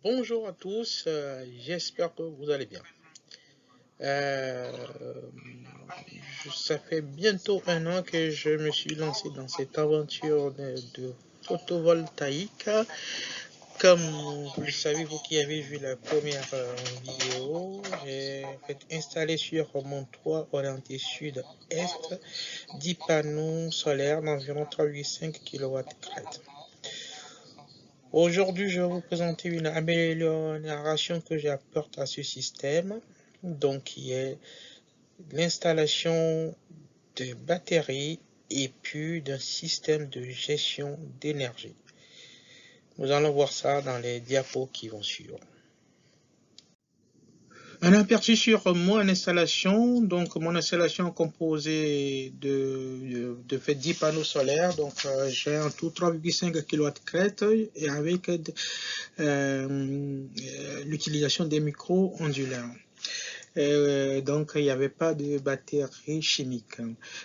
Bonjour à tous, j'espère que vous allez bien. Euh, Ça fait bientôt un an que je me suis lancé dans cette aventure de photovoltaïque. Comme vous le savez, vous qui avez vu la première vidéo, j'ai installé sur mon toit orienté sud-est 10 panneaux solaires d'environ 3,5 kW. Aujourd'hui, je vais vous présenter une amélioration que j'apporte à ce système, donc qui est l'installation de batteries et puis d'un système de gestion d'énergie. Nous allons voir ça dans les diapos qui vont suivre. Un aperçu sur mon installation. Donc, mon installation est composée de fait 10 panneaux solaires. Donc, j'ai en tout 3,5 kW et avec l'utilisation des micros ondulants. Donc, il n'y avait pas de batterie chimique.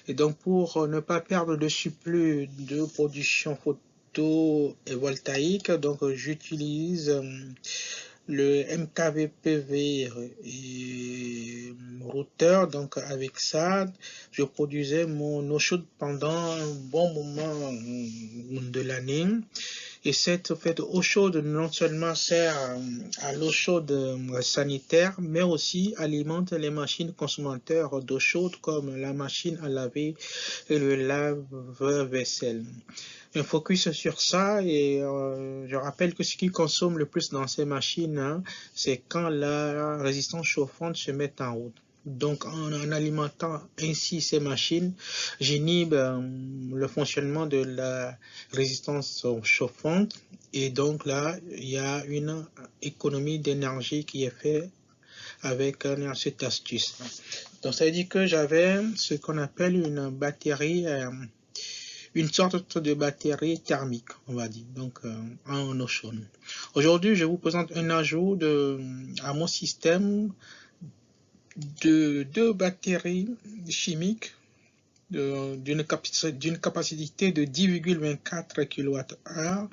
Et donc, pour ne pas perdre de surplus de production photovoltaïque, donc j'utilise le MKVPV et routeur. Donc, avec ça, je produisais mon eau chaude pendant un bon moment de l'année. Et cette eau chaude non seulement sert à l'eau chaude sanitaire, mais aussi alimente les machines consommateurs d'eau chaude comme la machine à laver et le lave-vaisselle. Un focus sur ça et je rappelle que ce qui consomme le plus dans ces machines, c'est quand la résistance chauffante se met en route. Donc, en alimentant ainsi ces machines, j'inhibe le fonctionnement de la résistance chauffante et donc là, il y a une économie d'énergie qui est faite avec cette astuce. Donc, ça veut dire que j'avais ce qu'on appelle une batterie, une sorte de batterie thermique, on va dire, donc en eau chaude. Aujourd'hui, je vous présente un ajout à mon système de deux batteries chimiques d'une capacité de 10,24 kWh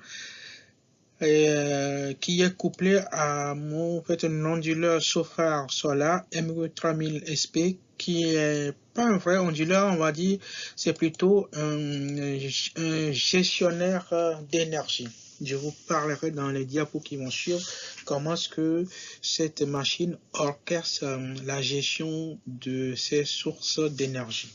qui est couplé à mon un onduleur chauffard solaire ME3000SP qui est pas un vrai onduleur, on va dire, c'est plutôt un gestionnaire d'énergie. Je vous parlerai dans les diapos qui vont suivre comment est-ce que cette machine orchestre la gestion de ces sources d'énergie.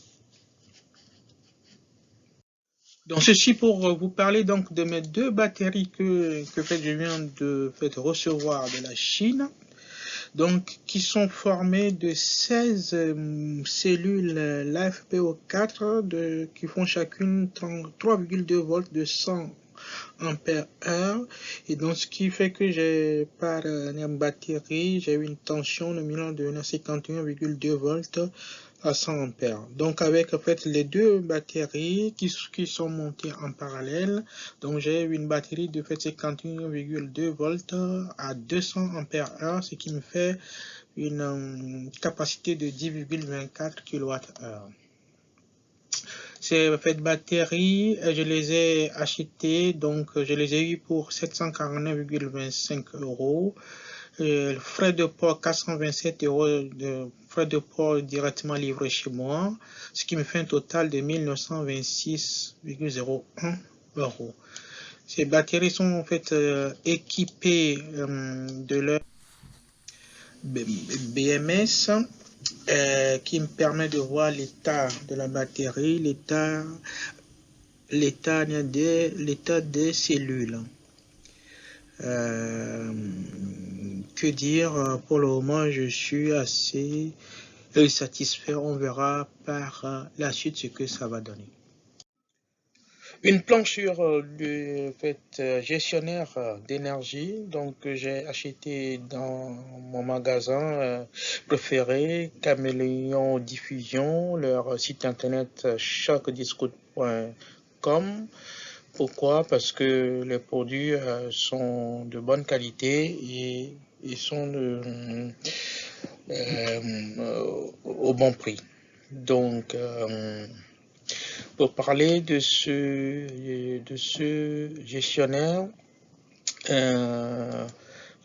Donc ceci pour vous parler donc de mes deux batteries que je viens de recevoir de la Chine, donc qui sont formées de 16 cellules LiFePO4 qui font chacune 3,2 volts de 100 ampères heure, et donc ce qui fait que j'ai par batterie j'ai une tension nominale de 51,2 volts à 100 ampères. Donc avec les deux batteries qui sont montées en parallèle, donc j'ai une batterie de 51,2 volts à 200 ampères heure, ce qui me fait une capacité de 10,24 kWh. Ces batteries, je les ai achetées, donc je les ai eues pour 749,25 €. Frais de port 427 € de frais de port directement livrés chez moi, ce qui me fait un total de 1926,01 €. Ces batteries sont en fait équipées de leur BMS qui me permet de voir l'état de la batterie, l'état des cellules. Que dire, pour le moment je suis assez satisfait, on verra par la suite ce que ça va donner. Une planche sur le gestionnaire d'énergie, donc j'ai acheté dans mon magasin préféré, Caméléon Diffusion, leur site internet chocdiscount.com. Pourquoi? Parce que les produits sont de bonne qualité et ils sont au bon prix. Donc, pour parler de ce gestionnaire,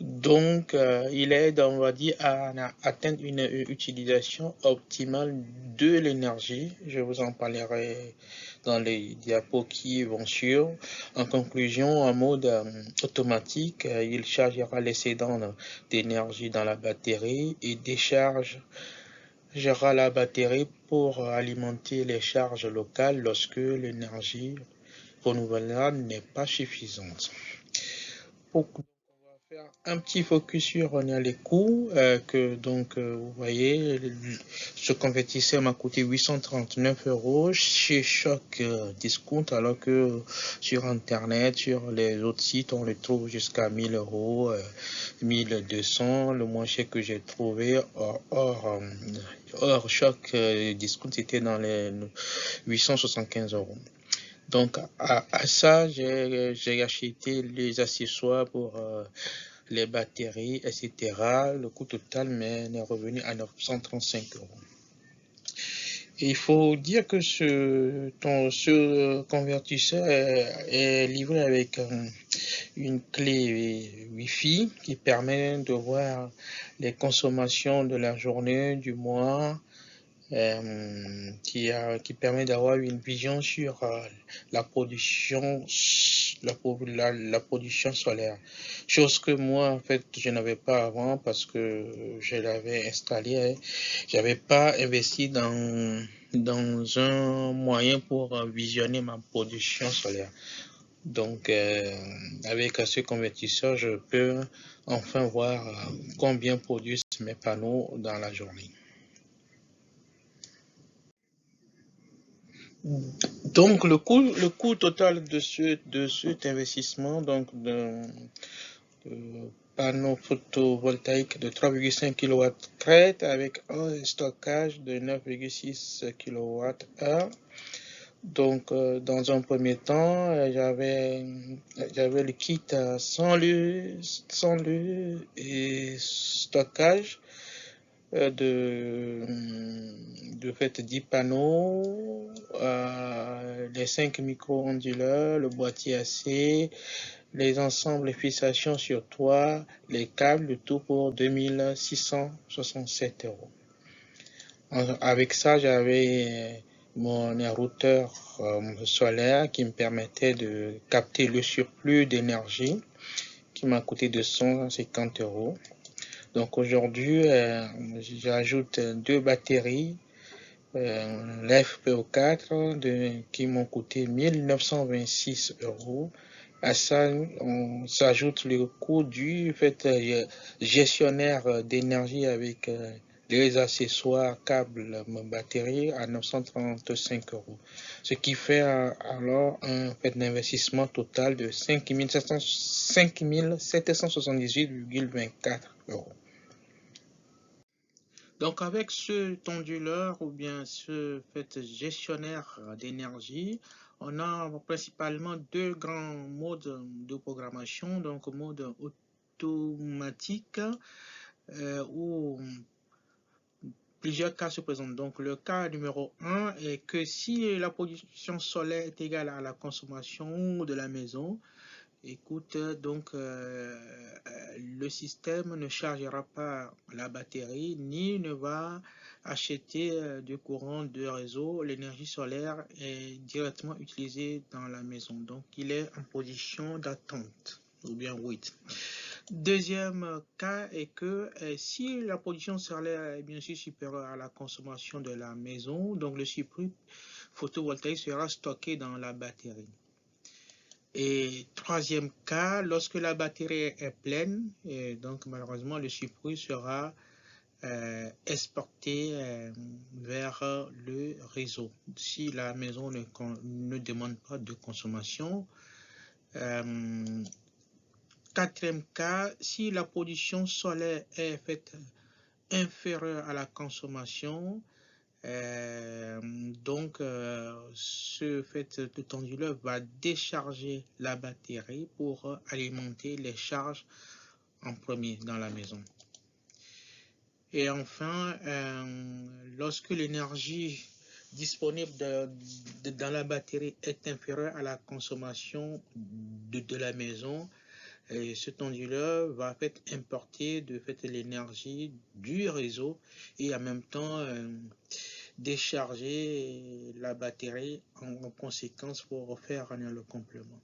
Donc, il aide, on va dire, à atteindre une utilisation optimale de l'énergie. Je vous en parlerai dans les diapos qui vont suivre. En conclusion, en mode automatique, il chargera l'excédent d'énergie dans la batterie et déchargera la batterie pour alimenter les charges locales lorsque l'énergie renouvelable n'est pas suffisante. Faire un petit focus sur les coûts que vous voyez, ce convertisseur m'a coûté 839 € chez Choc Discount, alors que sur internet, sur les autres sites, on le trouve jusqu'à 1000 €, 1200. Le moins cher que j'ai trouvé hors Choc Discount, c'était dans les 875 €. Donc à ça, j'ai acheté les accessoires pour les batteries, etc. Le coût total m'est revenu à 935 €. Et il faut dire que ce convertisseur est livré avec une clé Wi-Fi qui permet de voir les consommations de la journée, du mois, qui permet d'avoir une vision sur la production solaire, chose que moi en fait je n'avais pas avant parce que je l'avais installé. J'avais pas investi dans un moyen pour visionner ma production solaire. Donc avec ce convertisseur, je peux enfin voir combien produisent mes panneaux dans la journée. Donc le coût total de cet investissement, donc de panneau photovoltaïque de 3,5 kW crête avec un stockage de 9,6 kWh. Donc dans un premier temps, j'avais le kit sans le et stockage de fait 10 panneaux, les 5 micro-onduleurs, le boîtier AC, les ensembles fixations sur toit, les câbles, le tout pour 2667 €. Avec ça, j'avais mon routeur solaire qui me permettait de capter le surplus d'énergie qui m'a coûté 250 €. Donc aujourd'hui, j'ajoute 2 batteries, l'FPO4 qui m'ont coûté 1926 €. À ça, on s'ajoute le coût du fait gestionnaire d'énergie avec les accessoires, câbles, batterie à 935 €. Ce qui fait alors un fait d'investissement total de 5 778,24 €. Donc avec ce onduleur ou bien ce fait gestionnaire d'énergie, on a principalement deux grands modes de programmation, donc mode automatique où plusieurs cas se présentent. Donc le cas numéro 1 est que si la production solaire est égale à la consommation de la maison, écoute, donc le système ne chargera pas la batterie ni ne va acheter du courant de réseau. L'énergie solaire est directement utilisée dans la maison. Donc il est en position d'attente ou bien wait. Deuxième cas est que si la production solaire est bien sûr supérieure à la consommation de la maison, donc le surplus photovoltaïque sera stocké dans la batterie. Et troisième cas, lorsque la batterie est pleine, et donc malheureusement le surplus sera exporté vers le réseau. Si la maison ne demande pas de consommation. Quatrième cas, si la production solaire est faite inférieure à la consommation, donc ce fait de onduleur va décharger la batterie pour alimenter les charges en premier dans la maison. Et enfin, lorsque l'énergie disponible dans la batterie est inférieure à la consommation de la maison, Et cet onduleur va en fait importer de fait l'énergie du réseau et en même temps décharger la batterie en conséquence pour faire le complément.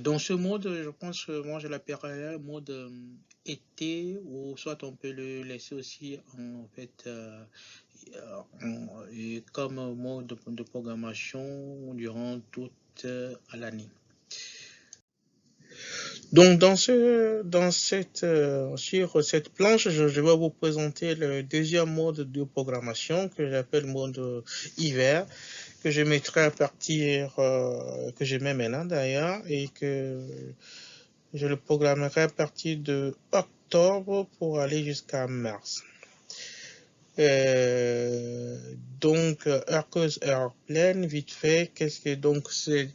Dans ce mode, je pense que moi je l'appellerais mode été, ou soit on peut le laisser aussi en fait comme mode de programmation durant toute l'année. Donc sur cette planche, je vais vous présenter le deuxième mode de programmation que j'appelle mode hiver, que je mettrai à partir, que je mets maintenant d'ailleurs, et que je le programmerai à partir de octobre pour aller jusqu'à mars. Donc, heure creuse, heure pleine, vite fait, qu'est-ce que donc c'est?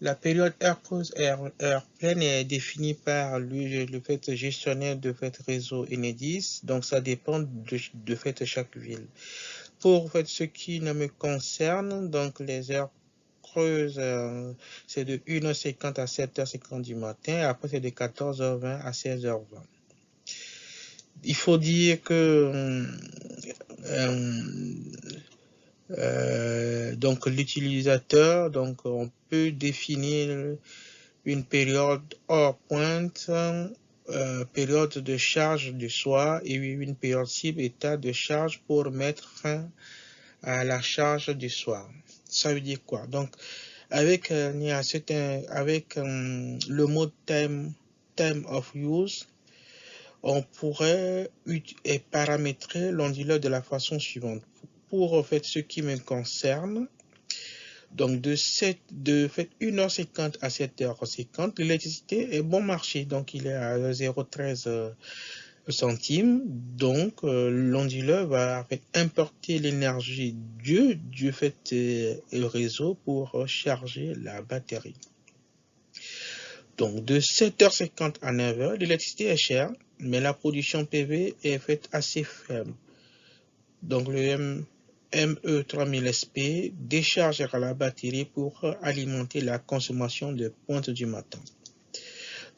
La période heure creuse, heure pleine est définie par le fait gestionnaire de fait réseau Enedis, donc ça dépend de fait chaque ville. Pour fait, ce qui ne me concerne, donc les heures creuses, c'est de 1h50 à 7h50 du matin, après c'est de 14h20 à 16h20. Il faut dire que donc l'utilisateur, donc on peut définir une période hors pointe, période de charge du soir, et une période cible état de charge pour mettre fin à la charge du soir. Ça veut dire quoi? Donc avec le mode time of use, on pourrait paramétrer l'onduleur de la façon suivante. Pour en fait ce qui me concerne, donc de 1h50 à 7h50, l'électricité est bon marché, donc il est à 0,13 centimes. Donc l'onduleur va en fait importer l'énergie du fait réseau pour charger la batterie. Donc de 7h50 à 9h, l'électricité est chère, mais la production PV est faite assez faible. Donc le ME3000SP déchargera la batterie pour alimenter la consommation de pointe du matin.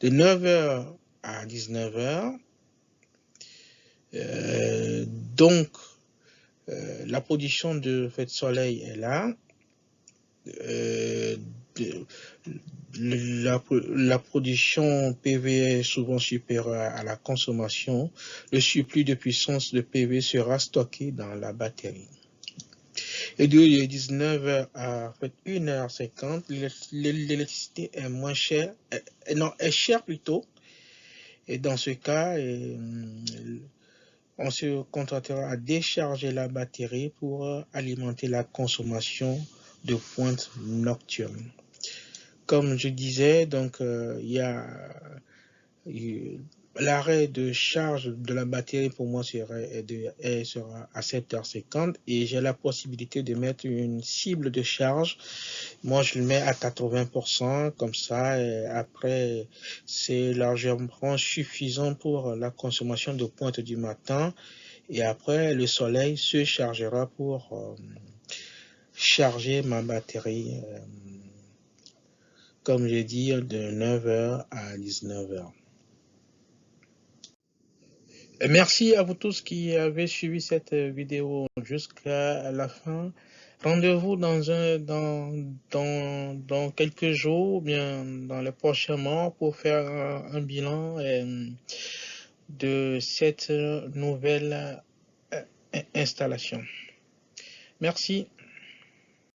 De 9h à 19h, donc la production de fait soleil est là. La production PV est souvent supérieure à la consommation. Le surplus de puissance de PV sera stocké dans la batterie. Et de 19h à 1h50, l'électricité est moins chère, est chère plutôt. Et dans ce cas, on se contentera à décharger la batterie pour alimenter la consommation de pointe nocturne. Comme je disais, donc il y a l'arrêt de charge de la batterie pour moi sera à 7h50 et j'ai la possibilité de mettre une cible de charge. Moi, je le mets à 80%, comme ça, et après, c'est largement suffisant pour la consommation de pointe du matin. Et après, le soleil se chargera pour charger ma batterie, comme j'ai dit, de 9h à 19h. Merci à vous tous qui avez suivi cette vidéo jusqu'à la fin. Rendez-vous dans quelques jours, ou bien dans les prochains mois, pour faire un bilan de cette nouvelle installation. Merci.